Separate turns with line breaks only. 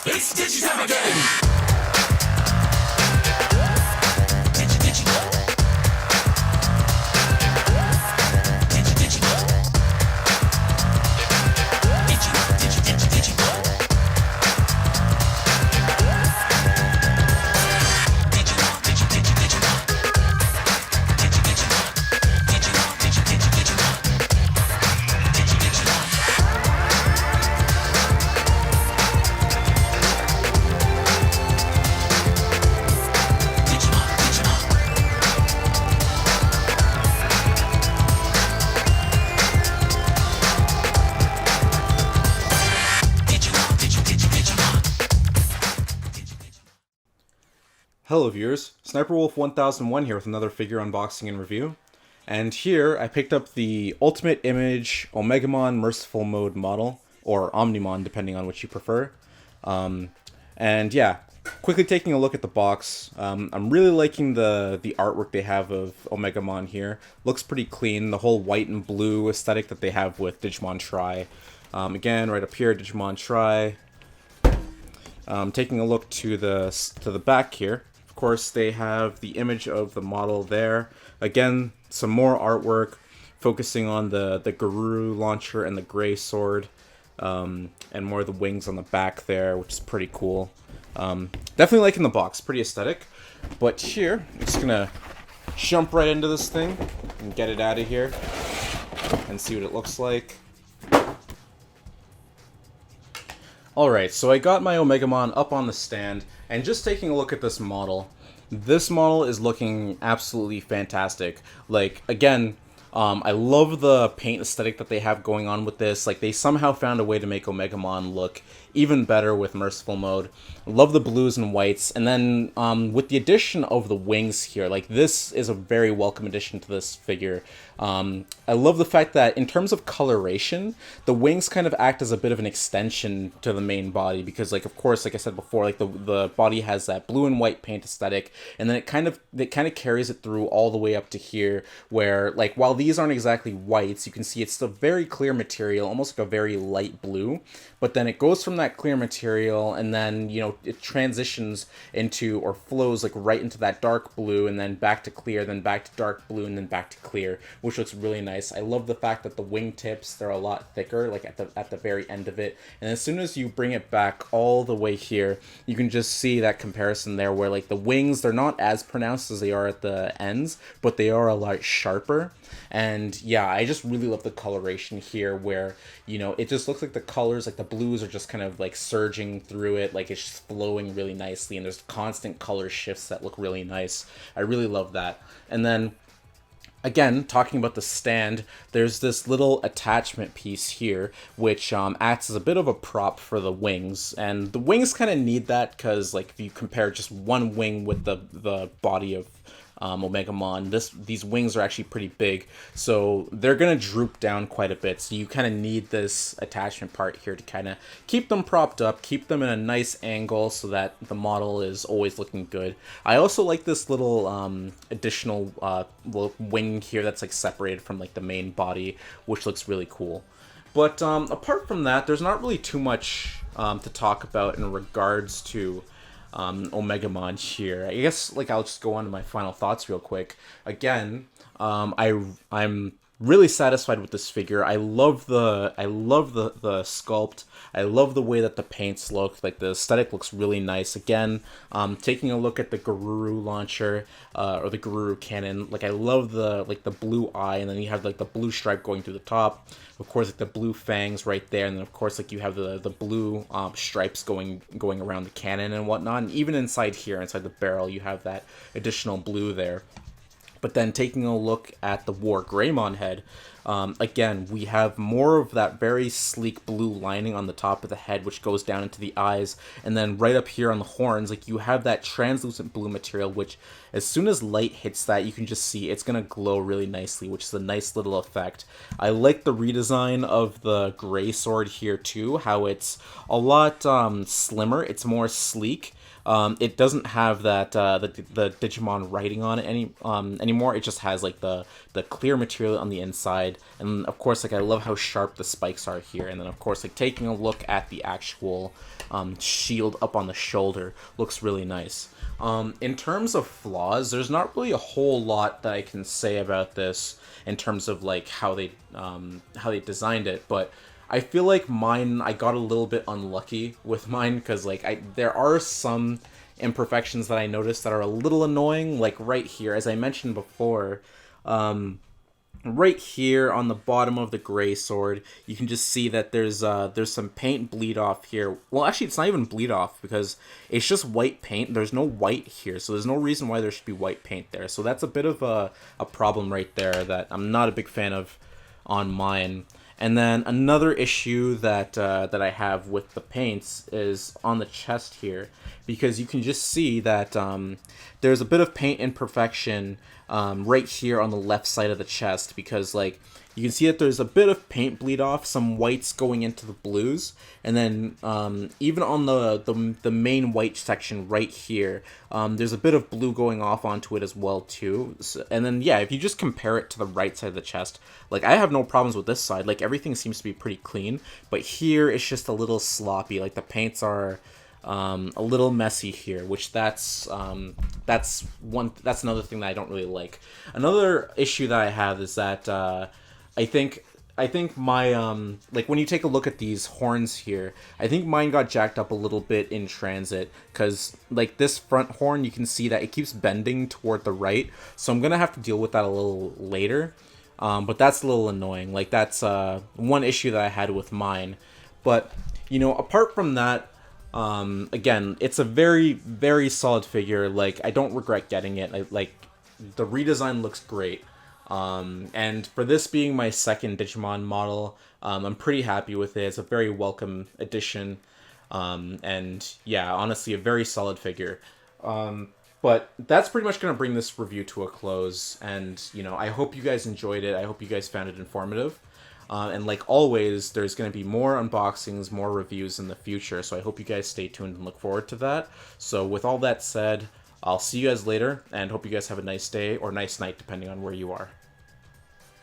It's Digi time again! Digi, Digi, Digi, Digi, Digi, Digi, Digi, Digi,
Hello viewers, Sniper Wolf 1001 here with another figure unboxing and review. And here I picked up the Ultimate Image Omegamon Merciful Mode model, or Omnimon depending on which you prefer. And yeah, quickly taking a look at the box, I'm really liking the artwork they have of Omegamon here. Looks pretty clean, the whole white and blue aesthetic that they have with Digimon Tri. Again, right up here, Digimon Tri. Taking a look to the back here. Of course, they have the image of the model there. Again, some more artwork focusing on the Guru launcher and the gray sword, and more of the wings on the back there, which is pretty cool. Definitely liking the box, pretty aesthetic. But here, I'm just gonna jump right into this thing and get it out of here and see what it looks like. Alright, so I got my Omegamon up on the stand, and just taking a look at this model is looking absolutely fantastic. Like, again, I love the paint aesthetic that they have going on with this. Like, they somehow found a way to make Omegamon look even better with Merciful Mode. Love the blues and whites, and then with the addition of the wings here, like, this is a very welcome addition to this figure. I love the fact that in terms of coloration, the wings kind of act as a bit of an extension to the main body, because, like, of course, like I said before, like the body has that blue and white paint aesthetic, and then it kind of carries it through all the way up to here, where, like, while these aren't exactly whites, you can see it's a very clear material, almost like a very light blue, but then it goes from that clear material, and then, you know, it transitions into, or flows, like, right into that dark blue, and then back to clear, then back to dark blue, and then back to clear, which looks really nice. I love the fact that the wingtips, they're a lot thicker, like at the very end of it, and as soon as you bring it back all the way here, you can just see that comparison there, where, like, the wings, they're not as pronounced as they are at the ends, but they are a lot sharper. And yeah, I just really love the coloration here, where, you know, it just looks like the colors, like the blues are just kind of like surging through it, like it's just flowing really nicely, and there's constant color shifts that look really nice. I really love that. And then again, talking about the stand, there's this little attachment piece here, which acts as a bit of a prop for the wings. And the wings kind of need that, because, like, if you compare just one wing with the body of Omegamon, these wings are actually pretty big, so they're gonna droop down quite a bit, so you kind of need this attachment part here to kind of keep them propped up, keep them in a nice angle so that the model is always looking good. I also like this little additional little wing here that's, like, separated from, like, the main body, which looks really cool. But apart from that, there's not really too much to talk about in regards to Omegamon here. I guess, like, I'll just go on to my final thoughts real quick. Again, I'm really satisfied with this figure. I love the sculpt. I love the way that the paints look. Like, the aesthetic looks really nice. Again, taking a look at the Guru launcher, or the Guru cannon, like, I love the blue eye, and then you have, like, the blue stripe going through the top. Of course, like, the blue fangs right there, and then, of course, like, you have the blue stripes going around the cannon and whatnot. And even inside here, inside the barrel, you have that additional blue there. But then taking a look at the Wargreymon Head, again, we have more of that very sleek blue lining on the top of the head, which goes down into the eyes, and then right up here on the horns, like, you have that translucent blue material, which as soon as light hits that, you can just see it's gonna glow really nicely, which is a nice little effect. I like the redesign of the gray sword here too, how it's a lot slimmer, it's more sleek. It doesn't have that the Digimon writing on it anymore. It just has like the clear material on the inside, and of course, like I love how sharp the spikes are here. And then of course, like taking a look at the actual shield up on the shoulder looks really nice. In terms of flaws, there's not really a whole lot that I can say about this in terms of like how they designed it, but I feel like I got a little bit unlucky with mine, because like there are some imperfections that I noticed that are a little annoying, like right here, as I mentioned before. Right here on the bottom of the gray sword, you can just see that there's some paint bleed off here. Well, actually, it's not even bleed off, because it's just white paint. There's no white here, so there's no reason why there should be white paint there. So that's a bit of a problem right there that I'm not a big fan of on mine. And then another issue that I have with the paints is on the chest here, because you can just see that there's a bit of paint imperfection right here on the left side of the chest, because like you can see that there's a bit of paint bleed off, some whites going into the blues, and then even on the main white section right here, there's a bit of blue going off onto it as well too. And then yeah, if you just compare it to the right side of the chest, like I have no problems with this side. Like everything seems to be pretty clean, but here it's just a little sloppy. Like the paints are a little messy here, which that's another thing that I don't really like. Another issue that I have is that I think my like when you take a look at these horns here, I think mine got jacked up a little bit in transit, because like this front horn, you can see that it keeps bending toward the right, so I'm gonna have to deal with that a little later. But that's a little annoying. Like that's one issue that I had with mine. But you know, apart from that, again, it's a very, very solid figure. Like I don't regret getting it. Like the redesign looks great. And for this being my second Digimon model, I'm pretty happy with it. It's a very welcome addition. And yeah, honestly, a very solid figure. But that's pretty much going to bring this review to a close. And, you know, I hope you guys enjoyed it. I hope you guys found it informative. And like always, there's going to be more unboxings, more reviews in the future. So I hope you guys stay tuned and look forward to that. So with all that said, I'll see you guys later, and hope you guys have a nice day or nice night, depending on where you are.